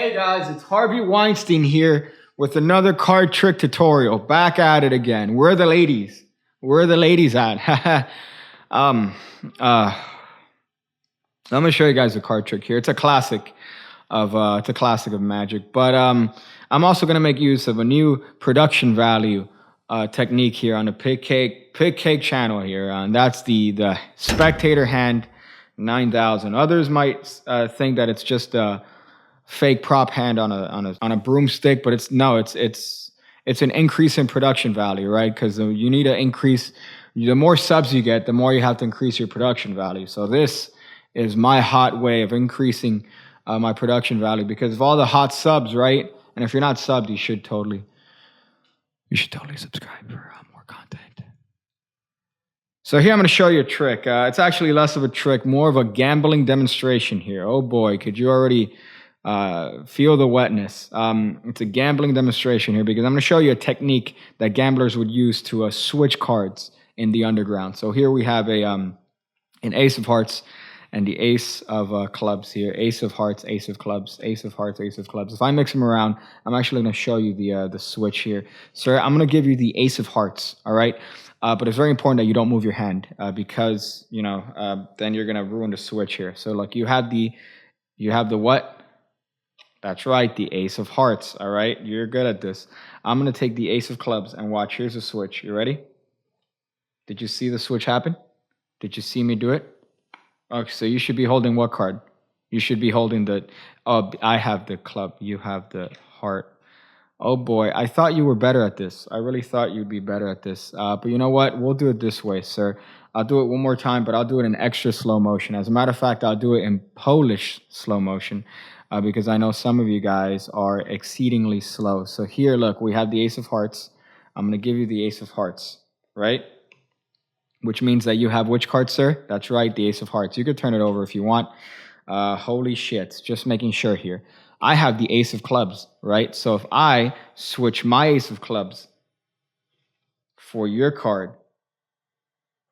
Hey guys, it's Harvey Weinstein here with another card trick tutorial. Back at it again. Where are the ladies? Where are the ladies at? I'm gonna show you guys a card trick here. It's a classic of Magic, but I'm also gonna make use of a new production value technique here on the Pigcake channel here, and that's the spectator hand 9,000. Others might think that it's just a fake prop hand on a broomstick, but it's an increase in production value, right? Because you need to increase. The more subs you get, the more you have to increase your production value. So this is my hot way of increasing my production value, because of all the hot subs, right? And if you're not subbed, you should totally subscribe for more content. So here I'm going to show you a trick. It's actually less of a trick, more of a gambling demonstration here. Oh boy, could you already feel the wetness? It's a gambling demonstration here because I'm going to show you a technique that gamblers would use to switch cards in the underground. So here we have an ace of hearts and the ace of clubs here. Ace of hearts, ace of clubs, ace of hearts, ace of clubs. If I mix them around, I'm actually going to show you the switch here. Sir, I'm going to give you the ace of hearts, all right? But it's very important that you don't move your hand because, then you're going to ruin the switch here. So like you have the what? That's right, the ace of hearts, all right? You're good at this. I'm going to take the ace of clubs and watch. Here's the switch. You ready? Did you see the switch happen? Did you see me do it? Okay, so you should be holding what card? You should be holding I have the club. You have the heart. Oh boy, I thought you were better at this. I really thought you'd be better at this. But you know what? We'll do it this way, sir. I'll do it one more time, but I'll do it in extra slow motion. As a matter of fact, I'll do it in Polish slow motion because I know some of you guys are exceedingly slow. So here, look, we have the ace of hearts. I'm going to give you the ace of hearts, right? Which means that you have which card, sir? That's right, the ace of hearts. You could turn it over if you want. Holy shit, just making sure here. I have the ace of clubs, right? So if I switch my ace of clubs for your card,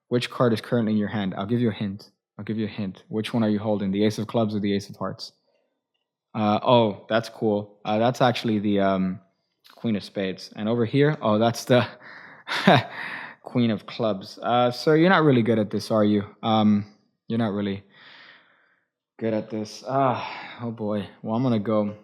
which card is currently in your hand? I'll give you a hint. Which one are you holding? The ace of clubs or the ace of hearts? Oh, that's cool. That's actually the queen of spades. And over here, oh, that's the queen of clubs. Sir, you're not really good at this, are you? You're not really good at this. Oh boy. Well, I'm gonna go.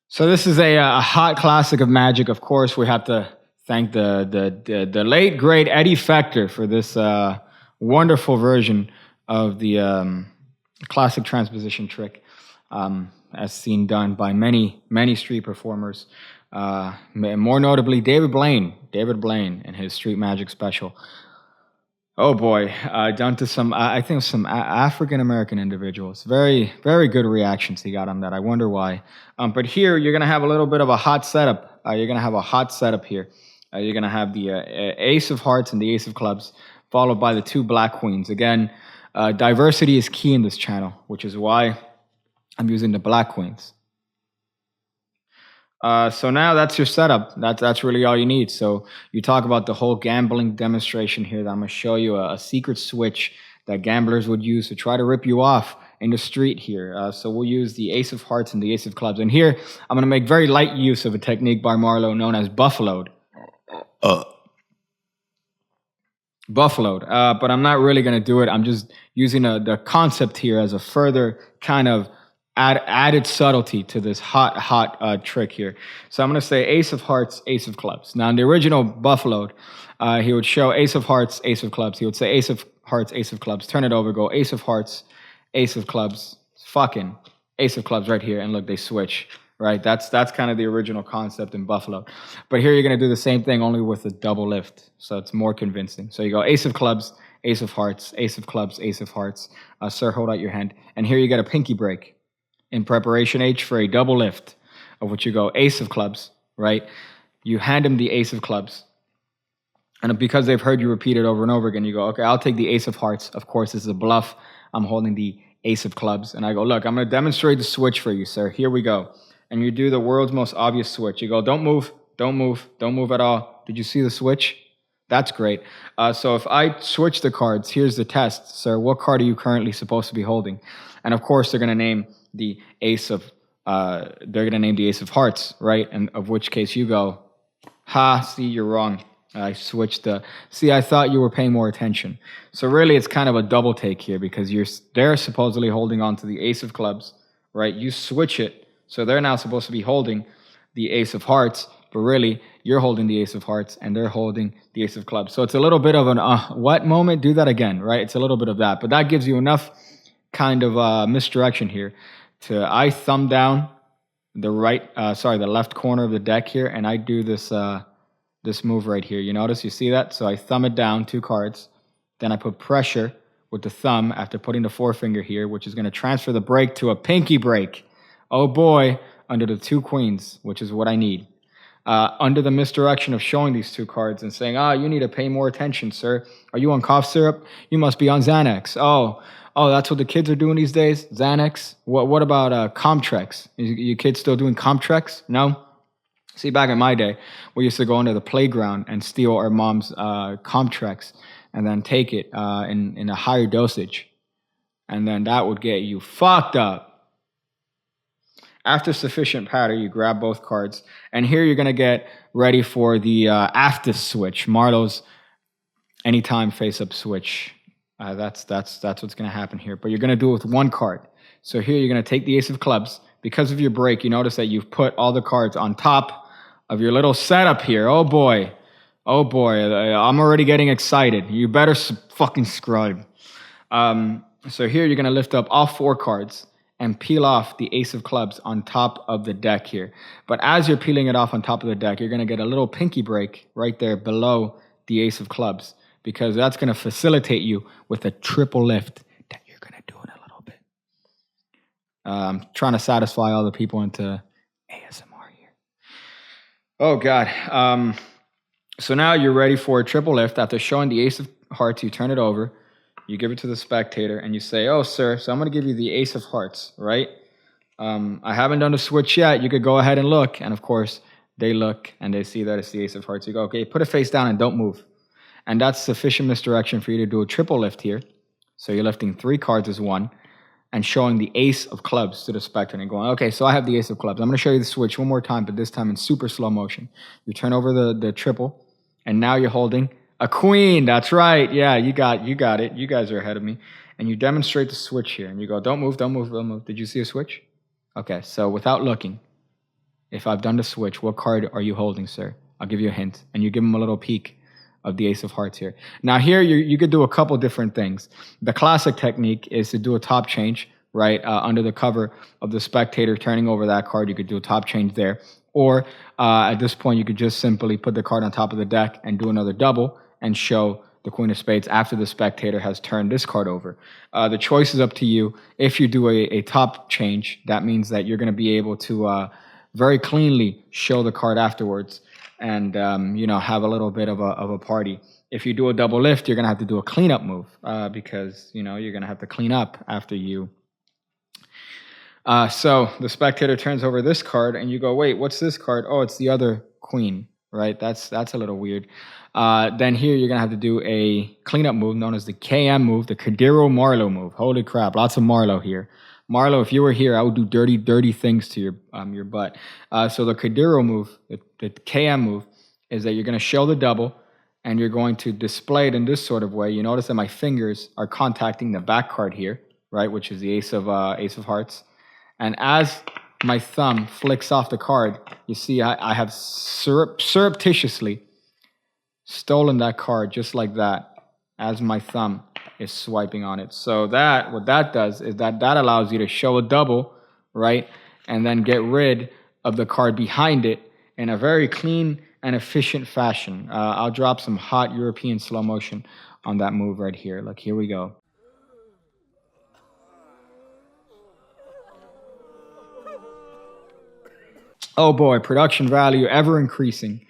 So this is a hot classic of Magic. Of course, we have to thank the late great Eddie Fector for this wonderful version of the classic transposition trick, as seen done by many street performers. More notably, David Blaine in his Street Magic special. Oh boy, down to some African American individuals. Very, very good reactions he got on that. I wonder why. But here you're gonna have a little bit of a hot setup. You're gonna have a hot setup here. You're gonna have the ace of hearts and the ace of clubs, followed by the two black queens. Again, diversity is key in this channel, which is why I'm using the black queens. So now that's your setup. That's really all you need. So you talk about the whole gambling demonstration here. That I'm going to show you a secret switch that gamblers would use to try to rip you off in the street here. So we'll use the ace of hearts and the ace of clubs. And here I'm going to make very light use of a technique by Marlowe known as buffaloed. Buffaloed. But I'm not really going to do it. I'm just using the concept here as a further kind of added subtlety to this hot trick here. So I'm going to say ace of hearts, ace of clubs. Now in the original buffaloed, he would show ace of hearts, ace of clubs. He would say ace of hearts, ace of clubs. Turn it over, go ace of hearts, ace of clubs, fucking ace of clubs right here. And look, they switch, right? That's kind of the original concept in buffalo. But here you're going to do the same thing, only with a double lift. So it's more convincing. So you go ace of clubs, ace of hearts, ace of clubs, ace of hearts. Sir, hold out your hand. And here you get a pinky break in preparation H for a double lift, of which you go ace of clubs, right? You hand him the ace of clubs. And because they've heard you repeat it over and over again, you go, okay, I'll take the ace of hearts. Of course, this is a bluff. I'm holding the ace of clubs. And I go, look, I'm going to demonstrate the switch for you, sir. Here we go. And you do the world's most obvious switch. You go, don't move at all. Did you see the switch? That's great. So if I switch the cards, here's the test, sir. What card are you currently supposed to be holding? And of course, they're going to name the ace of. They're going to name the ace of hearts, right? And of which case you go, ha, see, you're wrong. I switched the. See, I thought you were paying more attention. So really, it's kind of a double take here because they're supposedly holding on to the ace of clubs, right? You switch it, so they're now supposed to be holding the ace of hearts, but really, you're holding the ace of hearts and they're holding the ace of clubs. So it's a little bit of an what moment? Do that again, right? It's a little bit of that, but that gives you enough kind of misdirection here to I thumb down the left corner of the deck here, and I do this. This move right here. You notice, you see that? So I thumb it down 2 cards. Then I put pressure with the thumb after putting the forefinger here, which is going to transfer the break to a pinky break. Oh boy, under the 2 queens, which is what I need. Under the misdirection of showing these 2 cards and saying, you need to pay more attention, sir. Are you on cough syrup? You must be on Xanax. Oh, that's what the kids are doing these days? Xanax? What about Comtrex? You kids still doing Comtrex? No? See, back in my day, we used to go into the playground and steal our mom's Comtrex and then take it in a higher dosage. And then that would get you fucked up. After sufficient patter, you grab both cards. And here you're going to get ready for the after switch, Marlowe's anytime face-up switch. That's what's going to happen here. But you're going to do it with 1 card. So here you're going to take the ace of clubs. Because of your break, you notice that you've put all the cards on top of your little setup here. Oh boy, I'm already getting excited. You better fucking scribe. So here you're going to lift up all 4 cards and peel off the ace of clubs on top of the deck here. But as you're peeling it off on top of the deck, you're going to get a little pinky break right there below the ace of clubs, because that's going to facilitate you with a triple lift that you're going to do in a little bit. I'm trying to satisfy all the people into ASMR. Oh, God. So now you're ready for a triple lift. After showing the ace of hearts, you turn it over. You give it to the spectator, and you say, oh, sir, so I'm going to give you the ace of hearts, right? I haven't done the switch yet. You could go ahead and look. And, of course, they look, and they see that it's the ace of hearts. You go, okay, put it face down and don't move. And that's sufficient misdirection for you to do a triple lift here. So you're lifting 3 cards as 1. And showing the ace of clubs to the spectator and going, okay, so I have the ace of clubs. I'm going to show you the switch one more time, but this time in super slow motion. You turn over the triple, and now you're holding a queen. That's right. Yeah, you got it. You guys are ahead of me. And you demonstrate the switch here, and you go, don't move, don't move, don't move. Did you see a switch? Okay, so without looking, if I've done the switch, what card are you holding, sir? I'll give you a hint, and you give him a little peek of the ace of hearts here. Now here you could do a couple different things. The classic technique is to do a top change, right? Under the cover of the spectator turning over that card, you could do a top change there. Or at this point, you could just simply put the card on top of the deck and do another double and show the queen of spades after the spectator has turned this card over. The choice is up to you. If you do a top change, that means that you're going to be able to very cleanly show the card afterwards and have a little bit of a party. If you do a double lift, you're going to have to do a cleanup move because, you're going to have to clean up after you. So the spectator turns over this card and you go, wait, what's this card? Oh, it's the other queen, right? That's a little weird. Then here you're going to have to do a cleanup move known as the KM move, the Kadiro Marlowe move. Holy crap, lots of Marlowe here. Marlowe, if you were here, I would do dirty, dirty things to your butt. So the Kadiro move, the KM move, is that you're going to show the double, and you're going to display it in this sort of way. You notice that my fingers are contacting the back card here, right, which is the ace of hearts. And as my thumb flicks off the card, you see I have surreptitiously stolen that card just like that as my thumb is swiping on it. So what that does is that allows you to show a double, right, and then get rid of the card behind it in a very clean and efficient fashion. I'll drop some hot European slow motion on that move right here. Look, here we go. Oh boy, production value ever increasing.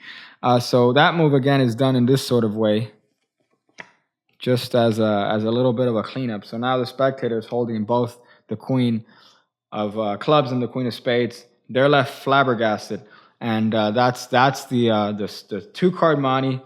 So that move again is done in this sort of way, just as a little bit of a cleanup. So now the spectator is holding both the queen of clubs and the queen of spades. They're left flabbergasted, and that's the 2-card monte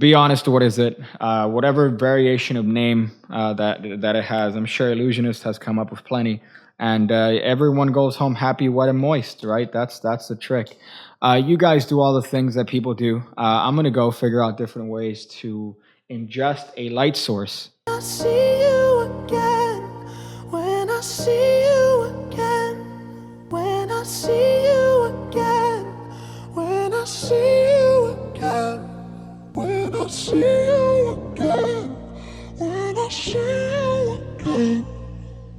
be honest, what is it? Whatever variation of name that it has. I'm sure Illusionist has come up with plenty. And everyone goes home happy, wet, and moist, right? That's the trick. You guys do all the things that people do. I'm going to go figure out different ways to ingest a light source. I see you again, when I see you again, when I see you again, when I see you again, when I see you again, when I see you again,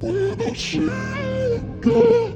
when I see you again.